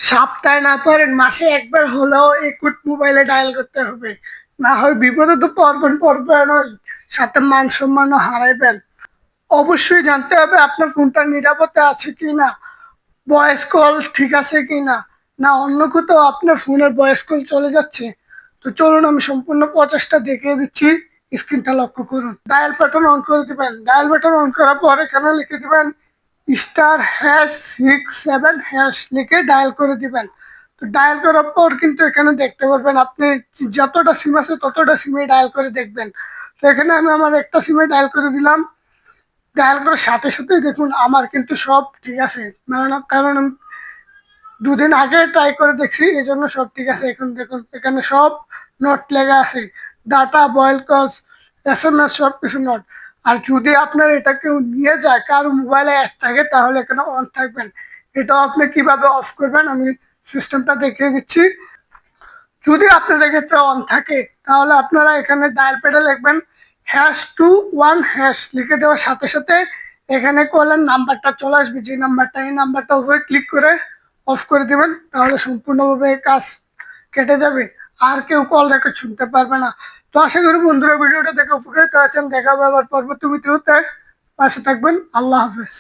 সপ্তাহে না পারেন মাসে একবার হলেও এই কোড মোবাইলে ডায়াল করতে হবে। না হয় বিপদে তো পড়বেন, সাথে মান সম্মানও হারাইবেন। অবশ্যই জানতে হবে আপনার ফোনটা নিরাপদে আছে কিনা, ভয়েস কল ঠিক আছে কিনা, না অন্য কোথাও আপনার ফোনের ভয়েস কল চলে যাচ্ছে। তো চলুন আমি সম্পূর্ণ প্রচেষ্টা দেখিয়ে দিচ্ছি। স্ক্রিনটা লক্ষ্য করুন, ডায়াল বাটন অন করে দিবেন। ডায়াল বাটন অন করার পর এখানে লিখে দিবেন *#6 7# লিখে ডায়াল করে দিবেন। তো ডায়াল করার পর কিন্তু এখানে দেখতে পারবেন আপনি যতটা সিম আছে ততটা সিমে ডায়াল করে দেখবেন। তো এখানে আমি আমার একটা সিমে ডায়াল করে দিলাম। ডায়াল করার সাথে সাথেই দেখুন আমার কিন্তু সব ঠিক আছে, কারণ আমি 2 দিন আগে ট্রাই করে দেখছি, এই জন্য সব ঠিক আছে। এখন দেখুন এখানে সব নোট লেখা আছে, ডাটা, বয়েল কস, SMS সব কিছু নোট। আর যদি আপনার এটা কেউ নিয়ে যায়, কারো মোবাইলে অ্যাড থাকে, তাহলে এখানে অন থাকবেন। এটাও আপনি কিভাবে অফ করবেন আমি সিস্টেমটা দেখিয়ে দিচ্ছি। যদি আপনাদের ক্ষেত্রে অন থাকে তাহলে আপনারা এখানে ডায়াল প্যাডে লিখবেন #21# লিখে দেওয়ার সাথে সাথে এখানে কলের নাম্বারটা চলে আসবে, যে নাম্বারটা, এই নাম্বারটা উপরে ক্লিক করে অফ করে দিবেন। তাহলে সম্পূর্ণভাবে কাজ কেটে যাবে, আর কেউ কল রেকর্ড শুনতে পারবে না। তো আশা করি বন্ধুরা ভিডিওটা দেখে উপকৃত হয়েছেন। দেখা হবে আবার পরবর্তী ভিডিওতে। পাশে থাকবেন। আল্লাহ হাফেজ।